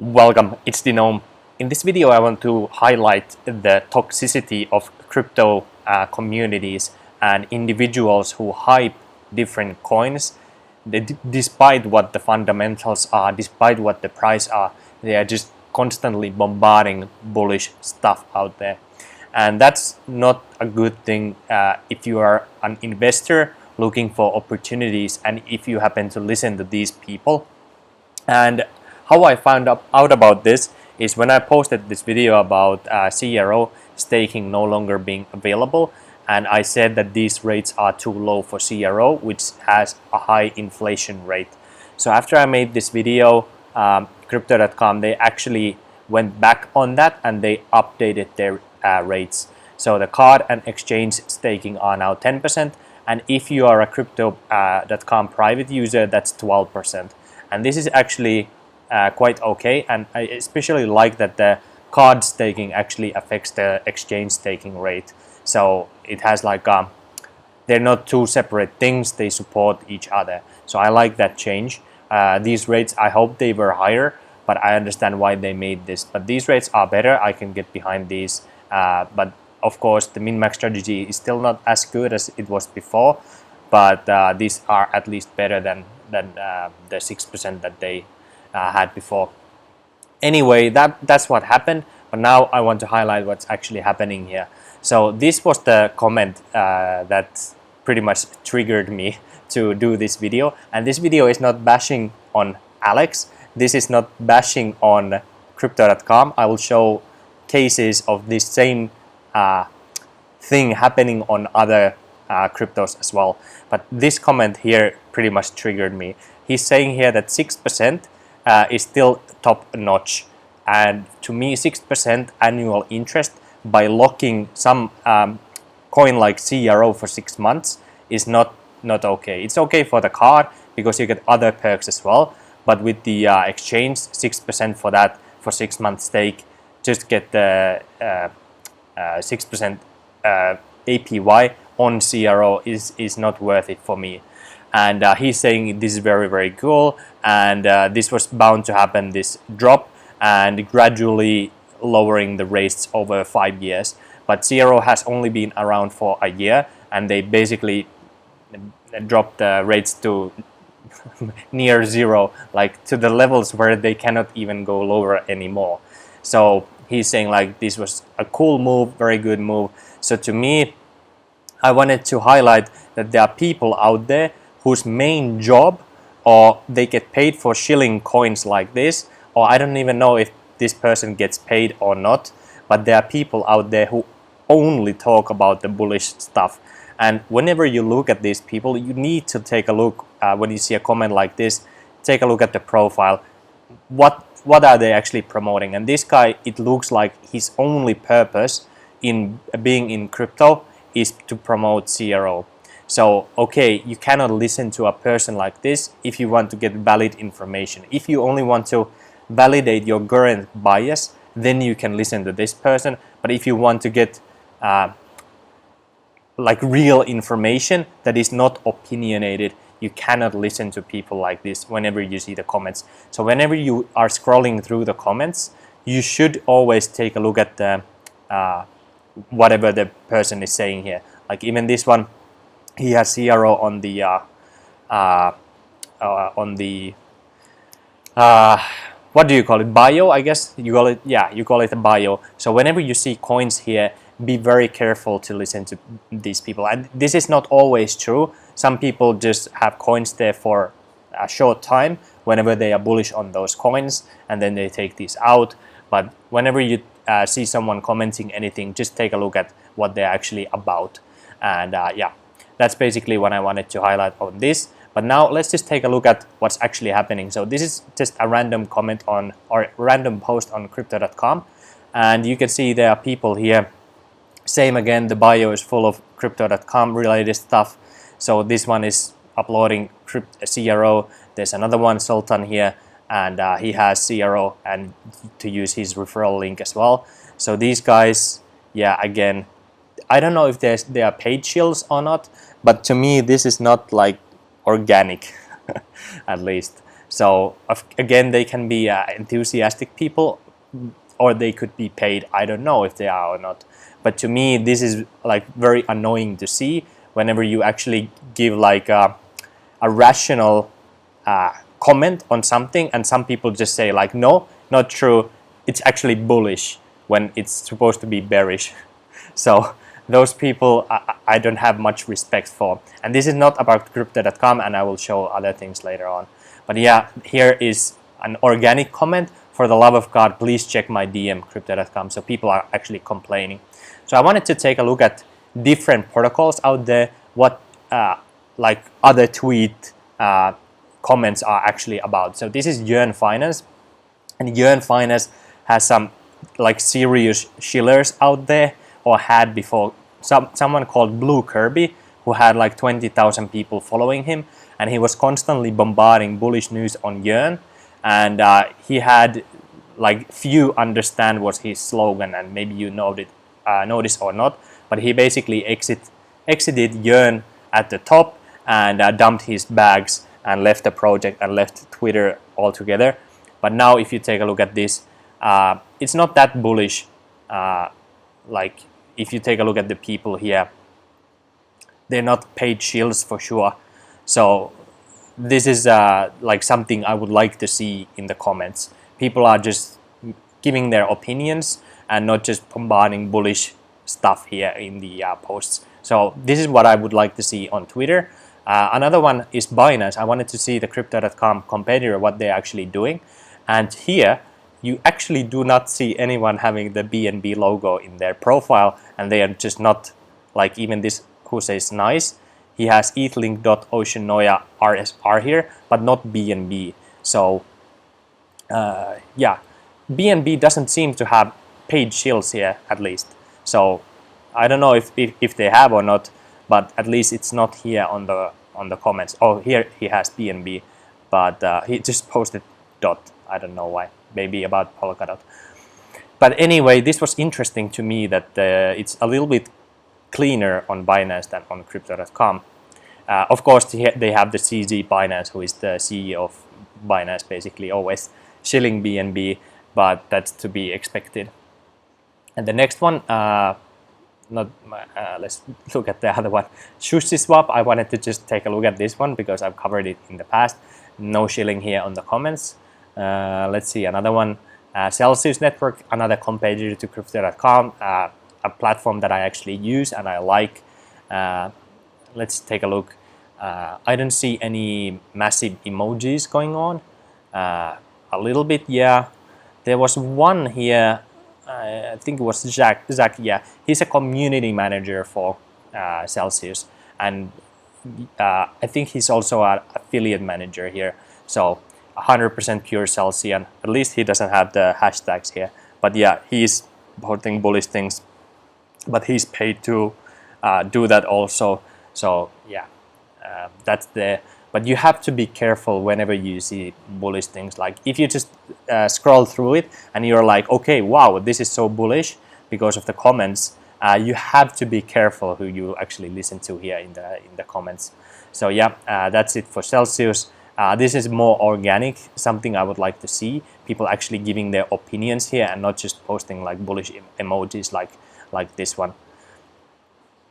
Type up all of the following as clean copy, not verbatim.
Welcome, it's denome. In this video I want to highlight the toxicity of crypto communities and individuals who hype different coins. Despite what the fundamentals are, despite what the price are, they are just constantly bombarding bullish stuff out there. And that's not a good thing if you are an investor looking for opportunities and if you happen to listen to these people. And how I found out about this is when I posted this video about CRO staking no longer being available, and I said that these rates are too low for CRO, which has a high inflation rate. So after I made this video, cryptocom, they actually went back on that and they updated their rates. So the card and exchange staking are now 10%, and if you are a crypto.com private user, that's 12%. And this is actually quite okay, and I especially like that the card staking actually affects the exchange staking rate. So it has like they're not two separate things, they support each other. So I like that change. These rates, I hope they were higher, but I understand why they made this. But these rates are better, I can get behind these. But of course the min-max strategy is still not as good as it was before, but these are at least better than the 6% that they had before. Anyway, that's what happened, but now I want to highlight what's actually happening here. So this was the comment that pretty much triggered me to do this video, and this video is not bashing on Alex, this is not bashing on crypto.com. I will show cases of this same thing happening on other cryptos as well, but this comment here pretty much triggered me. He's saying here that 6% is still top notch, and to me 6% annual interest by locking some coin like CRO for 6 months is not okay. It's okay for the card because you get other perks as well, but with the exchange, 6% for that for 6 months stake, just get the 6% APY on CRO is not worth it for me. And he's saying this is very cool, and this was bound to happen, this drop, and gradually lowering the rates over 5 years. But CRO has only been around for a year, and they basically dropped the rates to near zero, like to the levels where they cannot even go lower anymore. So he's saying like this was a cool move, very good move. So to me, I wanted to highlight that there are people out there whose main job, or they get paid for shilling coins like this, or I don't even know if this person gets paid or not, but there are people out there who only talk about the bullish stuff. And whenever you look at these people, you need to take a look, when you see a comment like this, take a look at the profile. What are they actually promoting? And this guy, it looks like his only purpose in being in crypto is to promote CRO. So, okay, you cannot listen to a person like this if you want to get valid information. If you only want to validate your current bias, then you can listen to this person. But if you want to get like real information that is not opinionated, you cannot listen to people like this whenever you see the comments. So whenever you are scrolling through the comments, you should always take a look at the whatever the person is saying here. Like even this one, he has CRO on the what do you call it, bio, I guess you call it, yeah, you call it a bio. So whenever you see coins here, be very careful to listen to these people. And this is not always true. Some people just have coins there for a short time whenever they are bullish on those coins, and then they take these out. But whenever you see someone commenting anything, just take a look at what they're actually about. And yeah, that's basically what I wanted to highlight on this. But now let's just take a look at what's actually happening. So this is just a random comment on, or random post on crypto.com, and you can see there are people here. Same again, the bio is full of crypto.com related stuff. So this one is uploading CRO. There's another one, Sultan here, and he has CRO and to use his referral link as well. So these guys, yeah, again, I don't know if they are paid shills or not, but to me this is not like organic at least. So again, they can be enthusiastic people, or they could be paid. I don't know if they are or not. But to me, this is like very annoying to see whenever you actually give like a rational comment on something, and some people just say like, no, not true, it's actually bullish when it's supposed to be bearish. So those people I don't have much respect for. And this is not about crypto.com, and I will show other things later on. But yeah, here is an organic comment. For the love of God, please check my DM, crypto.com. So people are actually complaining. So I wanted to take a look at different protocols out there, what like other tweet comments are actually about. So this is Yearn Finance, and Yearn Finance has some like serious shillers out there, or had before. Someone called Blue Kirby, who had like 20,000 people following him, and he was constantly bombarding bullish news on Yearn, and he had like few understand what's his slogan, and maybe you notice or not, but he basically exited Yearn at the top and dumped his bags and left the project and left Twitter altogether. But now if you take a look at this, it's not that bullish. Like if you take a look at the people here, they're not paid shills for sure. So this is like something I would like to see in the comments. People are just giving their opinions and not just bombarding bullish stuff here in the posts. So this is what I would like to see on Twitter. Another one is Binance. I wanted to see the crypto.com competitor, what they're actually doing. And here you actually do not see anyone having the BNB logo in their profile, and they are just not like, even this who says nice, he has ethlink.oceanoia RSR here, but not BNB. So yeah, BNB doesn't seem to have paid shills here, at least. So I don't know if they have or not, but at least it's not here on the comments. Oh, here he has BNB, but he just posted dot. I don't know why. Maybe about Polkadot. But anyway, this was interesting to me that it's a little bit cleaner on Binance than on crypto.com. Of course, they have the CZ Binance, who is the CEO of Binance, basically always shilling BNB, but that's to be expected. And the next one, let's look at the other one. SushiSwap, I wanted to just take a look at this one because I've covered it in the past. No shilling here on the comments. Let's see, another one. Celsius Network, another competitor to crypto.com, a platform that I actually use and I like. Let's take a look. I don't see any massive emojis going on. A little bit, yeah. There was one here, I think it was Zach, yeah. He's a community manager for Celsius, and I think he's also an affiliate manager here. So 100% pure Celsian. At least he doesn't have the hashtags here. But yeah, he's posting bullish things, but he's paid to do that also. So yeah, that's there. But you have to be careful whenever you see bullish things. Like if you just scroll through it and you're like, okay, wow, this is so bullish because of the comments. You have to be careful who you actually listen to here in the comments. So yeah, that's it for Celsius. This is more organic, something I would like to see. People actually giving their opinions here and not just posting like bullish emojis like this one.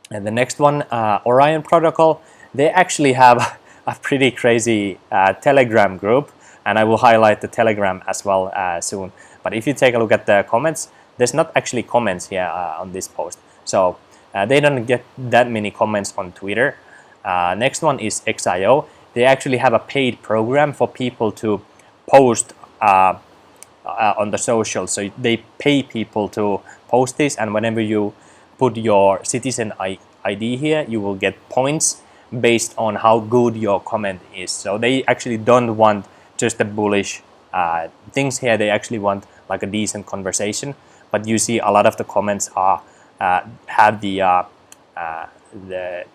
And the next one, Orion Protocol, they actually have a pretty crazy Telegram group, and I will highlight the Telegram as well soon. But if you take a look at the comments, there's not actually comments here on this post. So they don't get that many comments on Twitter. Next one is XIO. They actually have a paid program for people to post on the social. So they pay people to post this, and whenever you put your citizen ID here, you will get points based on how good your comment is. So they actually don't want just the bullish things here. They actually want like a decent conversation. But you see a lot of the comments are have the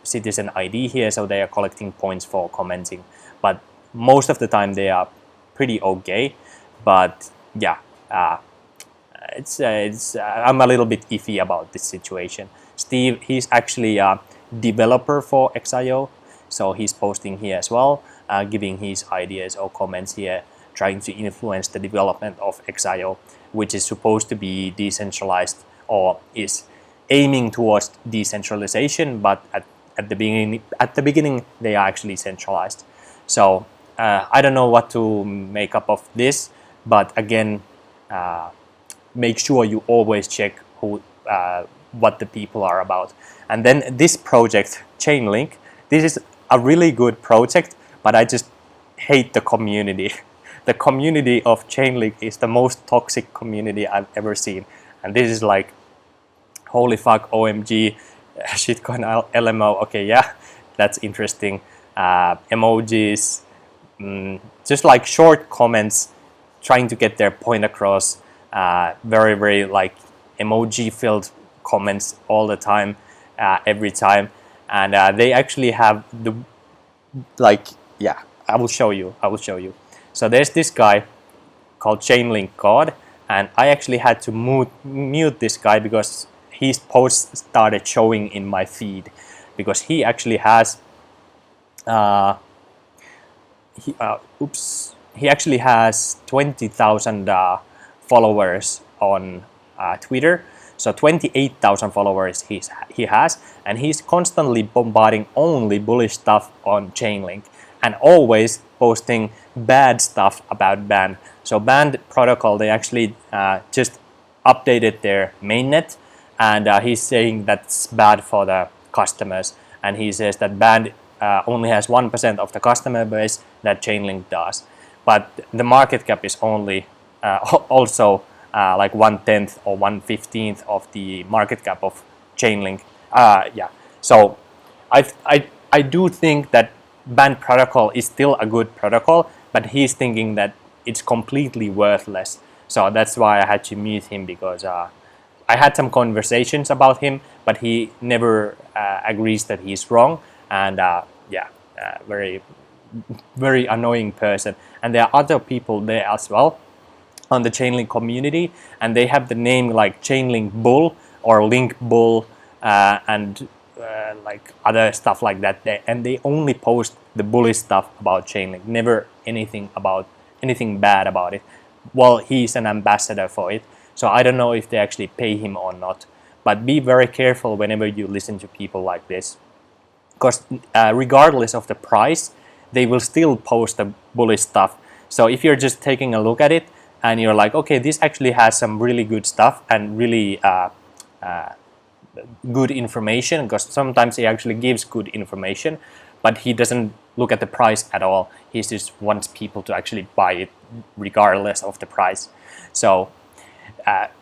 citizen ID here, so they are collecting points for commenting. But most of the time they are pretty okay. But yeah, I'm a little bit iffy about this situation. Steve, he's actually a developer for XIO, so he's posting here as well. giving his ideas or comments here, trying to influence the development of XIO, which is supposed to be decentralized or is aiming towards decentralization, but at the beginning they are actually centralized. So I don't know what to make up of this, but again, make sure you always check who what the people are about. And then this project, Chainlink, this is a really good project, but I just hate the community. The community of Chainlink is the most toxic community I've ever seen. And this is like, holy fuck, OMG, shitcoin LMO, okay, yeah, that's interesting. Emojis, just like short comments, trying to get their point across, very, very like emoji filled comments all the time, every time. And they actually have the, like, yeah, I will show you. So there's this guy called Chainlink God, and I actually had to mute this guy because his posts started showing in my feed, because he actually has he actually has 20,000 followers on Twitter. So 28,000 followers he has, and he's constantly bombarding only bullish stuff on Chainlink and always posting bad stuff about Band. So Band protocol, they actually just updated their mainnet, and he's saying that's bad for the customers, and he says that Band only has 1% of the customer base that Chainlink does, but the market cap is only also like 1/10 or 1/15 of the market cap of Chainlink. Yeah, so I do think that Band protocol is still a good protocol, but he's thinking that it's completely worthless. So that's why I had to mute him, because I had some conversations about him, but he never agrees that he's wrong. And yeah, very, very annoying person. And there are other people there as well on the Chainlink community, and they have the name like Chainlink Bull or Link Bull and like other stuff like that. And they only post the bullish stuff about Chainlink, never anything bad about it. Well, he's an ambassador for it, so I don't know if they actually pay him or not. But be very careful whenever you listen to people like this, because regardless of the price, they will still post the bullish stuff. So if you're just taking a look at it and you're like, okay, this actually has some really good stuff and really good information, because sometimes he actually gives good information, but he doesn't look at the price at all. He just wants people to actually buy it regardless of the price. So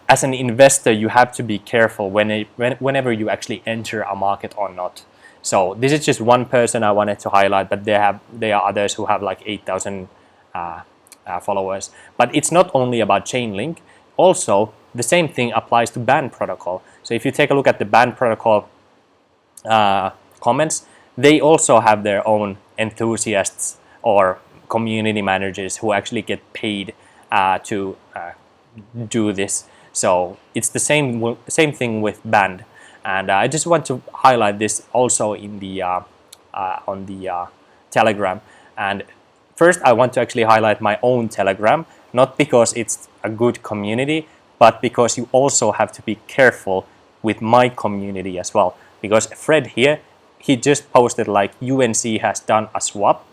as an investor, you have to be careful whenever you actually enter a market or not. So this is just one person I wanted to highlight, but there are others who have like 8,000 followers. But it's not only about Chainlink. Also, the same thing applies to Band protocol. So if you take a look at the Band protocol comments, they also have their own enthusiasts or community managers who actually get paid to do this. So it's the same thing with Band. And I just want to highlight this also in the on the Telegram. And first, I want to actually highlight my own Telegram, not because it's a good community, but because you also have to be careful with my community as well. Because Fred here, he just posted like UNC has done a swap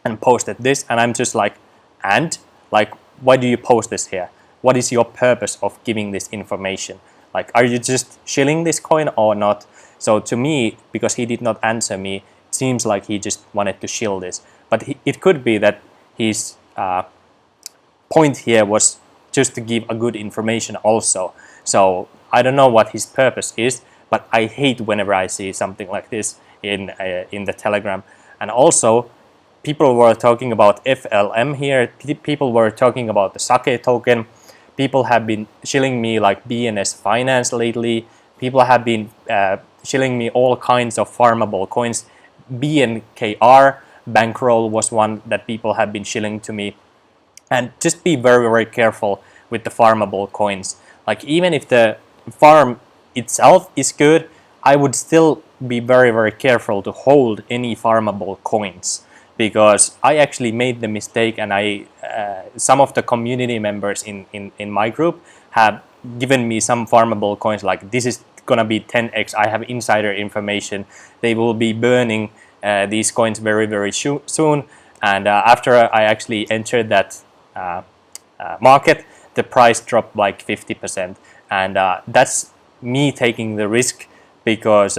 and posted this, and I'm just like, and like, why do you post this here? What is your purpose of giving this information? Like, are you just shilling this coin or not? So to me, because he did not answer me, it seems like he just wanted to shill this. But it could be that his point here was just to give a good information also. So I don't know what his purpose is, but I hate whenever I see something like this in the Telegram. And also, people were talking about FLM here. People were talking about the Sake token. People have been shilling me like BNS Finance lately. People have been shilling me all kinds of farmable coins. BNKR Bankroll was one that people have been shilling to me. And just be very, very careful with the farmable coins. Like, even if the farm itself is good, I would still be very, very careful to hold any farmable coins, because I actually made the mistake, and some of the community members in my group have given me some farmable coins, like this is gonna be 10x, I have insider information, they will be burning these coins very soon. And after I actually entered that market, the price dropped like 50%, and that's me taking the risk, because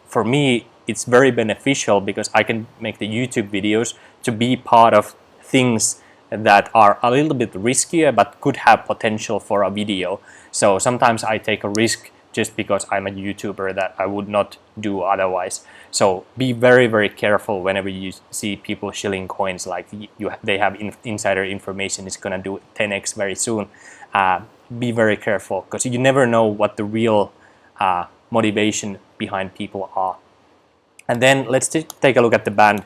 for me it's very beneficial, because I can make the YouTube videos to be part of things that are a little bit riskier but could have potential for a video. So sometimes I take a risk just because I'm a YouTuber that I would not do otherwise. So be very careful whenever you see people shilling coins, like they have insider information, it's gonna do 10x very soon. Be very careful, because you never know what the real motivation behind people are. And then let's take a look at the band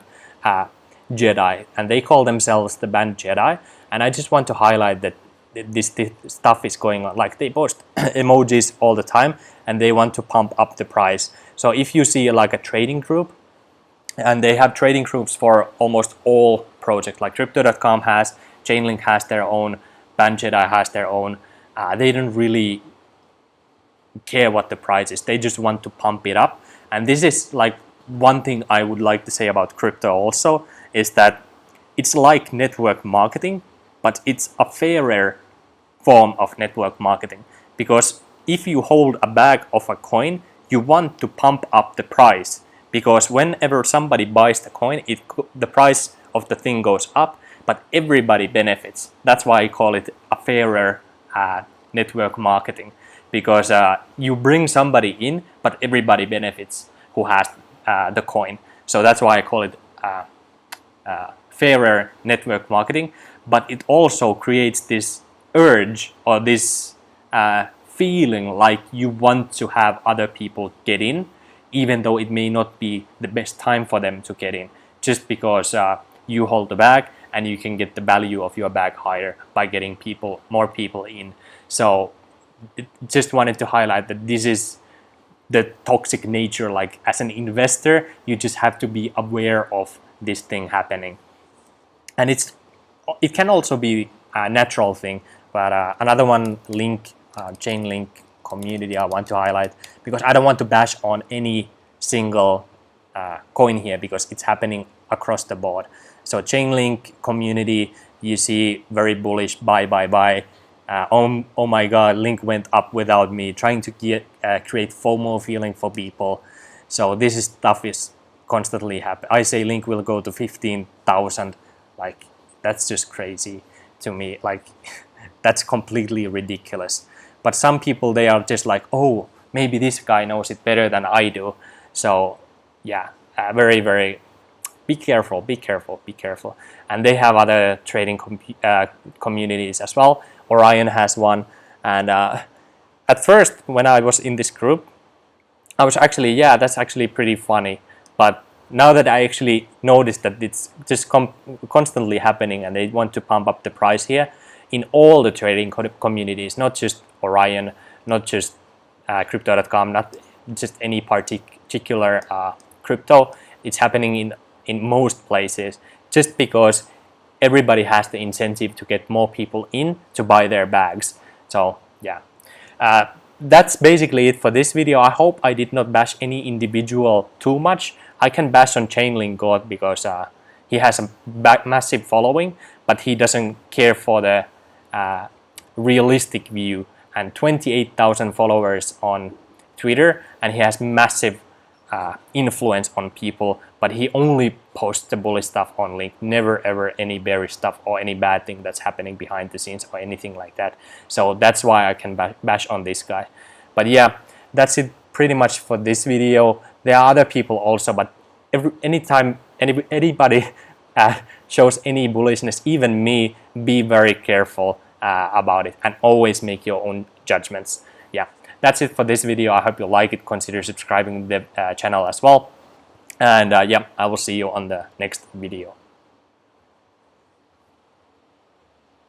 Jedi, and they call themselves the band Jedi. And I just want to highlight that this stuff is going on, like they post emojis all the time, and they want to pump up the price. So if you see like a trading group, and they have trading groups for almost all projects, like cryptocom has, Chainlink has their own, band Jedi has their own. They don't really care what the price is, they just want to pump it up. And this is like one thing I would like to say about crypto also, is that it's like network marketing, but it's a fairer form of network marketing. Because if you hold a bag of a coin, you want to pump up the price, because whenever somebody buys the coin, the price of the thing goes up, but everybody benefits. That's why I call it a fairer network marketing, because you bring somebody in, but everybody benefits who has the coin. So that's why I call it fairer network marketing. But it also creates this urge, or this feeling like you want to have other people get in, even though it may not be the best time for them to get in, just because you hold the bag and you can get the value of your bag higher by getting more people in. So just wanted to highlight that this is the toxic nature. Like as an investor, you just have to be aware of this thing happening. And it can also be a natural thing. But another one, Chainlink community, I want to highlight, because I don't want to bash on any single coin here, because it's happening across the board. So Chainlink community, you see very bullish, buy. Oh my god, Link went up without me, trying to create FOMO feeling for people. So this stuff is constantly happening. I say Link will go to 15,000, like that's just crazy to me. Like that's completely ridiculous. But some people, they are just like, oh, maybe this guy knows it better than I do. So yeah, very be careful. And they have other trading communities as well. Orion has one. And at first, when I was in this group, I was actually, yeah, that's actually pretty funny. But now that I actually noticed that it's just constantly happening, and they want to pump up the price here in all the trading communities, not just Orion, not just cryptocom, not just any particular crypto. It's happening in most places, just because everybody has the incentive to get more people in to buy their bags. So yeah, that's basically it for this video. I hope I did not bash any individual too much. I can bash on Chainlink God, because he has a massive following, but he doesn't care for the realistic view, and 28,000 followers on Twitter, and he has massive influence on people, but he only posts the bullish stuff on Link, never ever any bearish stuff or any bad thing that's happening behind the scenes or anything like that. So that's why I can bash on this guy. But yeah, that's it pretty much for this video. There are other people also, but anytime anybody shows any bullishness, even me, be very careful about it, and always make your own judgments. Yeah, that's it for this video. I hope you like it. Consider subscribing to the channel as well. And yeah, I will see you on the next video.